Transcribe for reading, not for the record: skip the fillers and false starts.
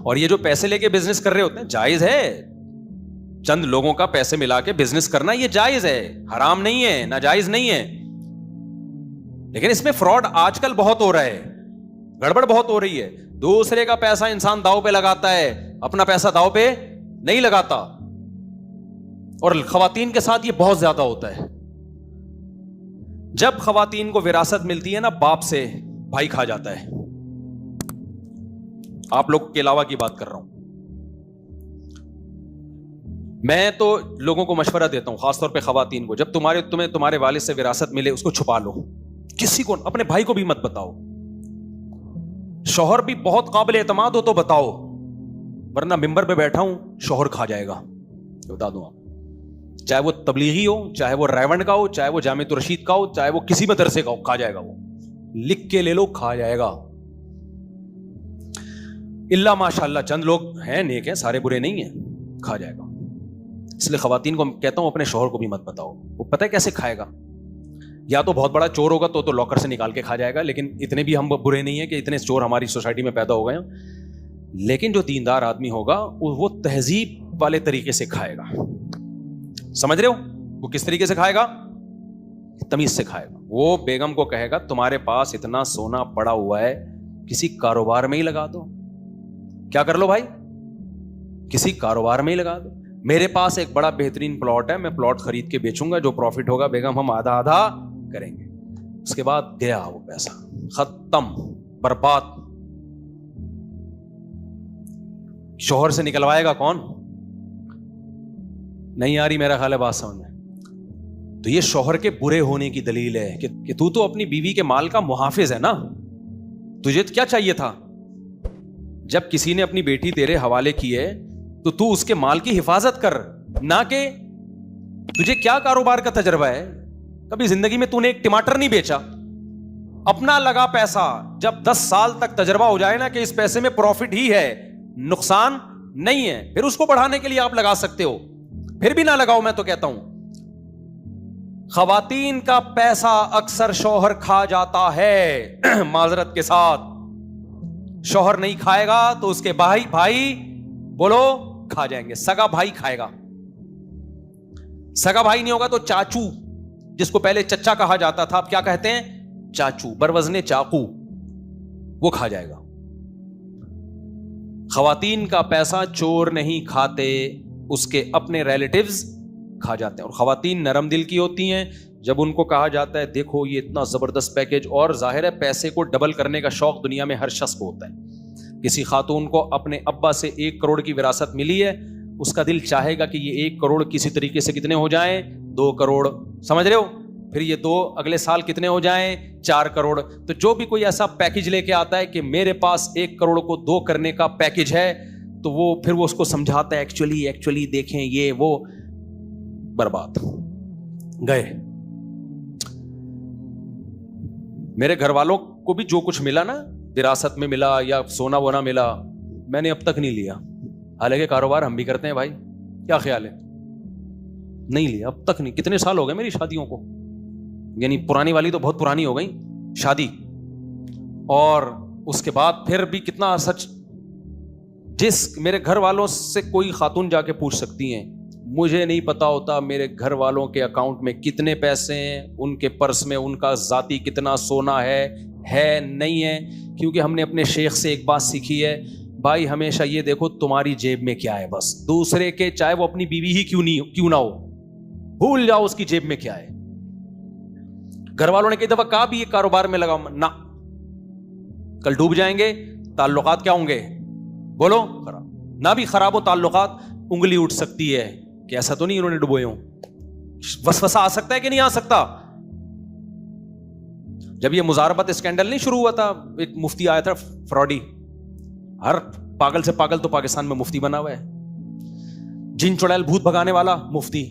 اور یہ جو پیسے لے کے بزنس کر رہے ہوتے ہیں جائز ہے, چند لوگوں کا پیسے ملا کے بزنس کرنا یہ جائز ہے, حرام نہیں ہے, ناجائز نہیں ہے. لیکن اس میں فراڈ آج کل بہت ہو رہا ہے, گڑبڑ بہت ہو رہی ہے. دوسرے کا پیسہ انسان داؤ پہ لگاتا ہے, اپنا پیسہ داؤ پہ نہیں لگاتا. اور خواتین کے ساتھ یہ بہت زیادہ ہوتا ہے. جب خواتین کو وراثت ملتی ہے نا باپ سے, بھائی کھا جاتا ہے. آپ لوگ کے علاوہ کی بات کر رہا ہوں. میں تو لوگوں کو مشورہ دیتا ہوں, خاص طور پہ خواتین کو, جب تمہیں تمہارے والد سے وراثت ملے اس کو چھپا لو, کسی کو, اپنے بھائی کو بھی مت بتاؤ. شوہر بھی بہت قابل اعتماد ہو تو بتاؤ, ورنہ ممبر پہ بیٹھا ہوں شوہر کھا جائے گا, بتا دوں آپ. چاہے وہ تبلیغی ہو, چاہے وہ ریونڈ کا ہو, چاہے وہ جامع الرشید کا ہو, چاہے وہ کسی مدرسے کا ہو, کھا جائے گا. وہ لکھ کے لے لو, کھا جائے گا. اللہ ماشاء اللہ چند لوگ ہیں نیک ہیں, سارے برے نہیں ہیں, کھا جائے گا. اس لیے خواتین کو کہتا ہوں اپنے شوہر کو بھی مت بتاؤ. وہ پتہ ہے کیسے کھائے گا, یا تو بہت بڑا چور ہوگا تو لاکر سے نکال کے کھا جائے گا, لیکن اتنے بھی ہم برے نہیں ہیں کہ اتنے چور ہماری سوسائٹی میں پیدا ہو گئے ہیں. لیکن جو دیندار آدمی ہوگا وہ تہذیب والے طریقے سے کھائے گا. سمجھ رہے ہو, وہ کس طریقے سے کھائے گا, تمیز سے کھائے گا. وہ بیگم کو کہے گا تمہارے پاس اتنا سونا پڑا ہوا ہے, کسی کاروبار میں ہی لگا دو. کیا کر لو بھائی, کسی کاروبار میں ہی لگا دو. میرے پاس ایک بڑا بہترین پلاٹ ہے, میں پلاٹ خرید کے بیچوں گا, جو پروفٹ ہوگا بیگم ہم آدھا آدھا کریں گے. اس کے بعد گیا وہ پیسہ, ختم, برباد. شوہر سے نکلوائے گا کون, نہیں آ رہی میرا خیال ہے بات سمجھ میں. تو یہ شوہر کے برے ہونے کی دلیل ہے کہ تو اپنی بیوی کے مال کا محافظ ہے نا. تجھے کیا چاہیے تھا, جب کسی نے اپنی بیٹی تیرے حوالے کی ہے تو اس کے مال کی حفاظت کر, نہ کہ تجھے کیا کاروبار کا تجربہ ہے, کبھی زندگی میں تو نے ایک ٹماٹر نہیں بیچا. اپنا لگا پیسہ, جب 10 سال تک تجربہ ہو جائے نا کہ اس پیسے میں پروفٹ ہی ہے, نقصان نہیں ہے, پھر اس کو بڑھانے کے لیے آپ لگا سکتے ہو. پھر بھی نہ لگاؤ. میں تو کہتا ہوں خواتین کا پیسہ اکثر شوہر کھا جاتا ہے. معذرت کے ساتھ, شوہر نہیں کھائے گا تو اس کے بھائی بولو کھا جائیں گے. سگا بھائی کھائے گا. سگا بھائی نہیں ہوگا تو چاچو, جس کو پہلے چچا کہا جاتا تھا اب کیا کہتے ہیں, چاچو, بروزن چاقو, وہ کھا جائے گا. خواتین کا پیسہ چور نہیں کھاتے, اس کے اپنے ریلیٹیوز کھا جاتے ہیں. اور خواتین نرم دل کی ہوتی ہیں, جب ان کو کہا جاتا ہے دیکھو یہ اتنا زبردست پیکج, اور ظاہر ہے پیسے کو ڈبل کرنے کا شوق دنیا میں ہر شخص کو ہوتا ہے. کسی خاتون کو اپنے ابا سے 1 کروڑ کی وراثت ملی ہے, اس کا دل چاہے گا کہ یہ 1 کروڑ کسی طریقے سے کتنے ہو جائیں, 2 کروڑ, سمجھ رہے ہو, پھر یہ 2 اگلے سال کتنے ہو جائیں, 4 کروڑ. تو جو بھی کوئی ایسا پیکج لے کے آتا ہے کہ میرے پاس 1 کروڑ کو 2 کرنے کا پیکج ہے, تو وہ پھر وہ اس کو سمجھاتا ہے ایکچولی دیکھیں یہ وہ, برباد گئے. میرے گھر والوں کو بھی جو کچھ ملا نا, وراثت میں ملا یا سونا وونا ملا, میں نے اب تک نہیں لیا. حالانکہ کاروبار ہم بھی کرتے ہیں بھائی, کیا خیال ہے, نہیں لیا اب تک نہیں. کتنے سال ہو گئے میری شادیوں کو, یعنی پرانی والی تو بہت پرانی ہو گئی شادی, اور اس کے بعد پھر بھی کتنا سچ. جس میرے گھر والوں سے کوئی خاتون جا کے پوچھ سکتی ہیں, مجھے نہیں پتا ہوتا میرے گھر والوں کے اکاؤنٹ میں کتنے پیسے ہیں, ان کے پرس میں ان کا ذاتی کتنا سونا ہے نہیں ہے, کیونکہ ہم نے اپنے شیخ سے ایک بات سیکھی ہے, بھائی ہمیشہ یہ دیکھو تمہاری جیب میں کیا ہے, بس دوسرے کے چاہے وہ اپنی بیوی ہی کیوں نہ ہو, بھول جاؤ اس کی جیب میں کیا ہے. گھر والوں نے کئی دفعہ کہا بھی یہ کاروبار میں لگاؤ, نہ, کل ڈوب جائیں گے, تعلقات کیا ہوں گے, بولو خراب. نہ بھی خراب ہو تعلقات, انگلی اٹھ سکتی ہے کہ ایسا تو نہیں انہوں نے ڈبوئے ہوں, وسوسہ آ سکتا ہے کہ نہیں آ سکتا. جب یہ مزاربت اسکینڈل نہیں شروع ہوا تھا, ایک مفتی آیا تھا فراڈی, ہر پاگل سے پاگل تو پاکستان میں مفتی بنا ہوا ہے, جن چڑیل بھوت بھگانے والا مفتی,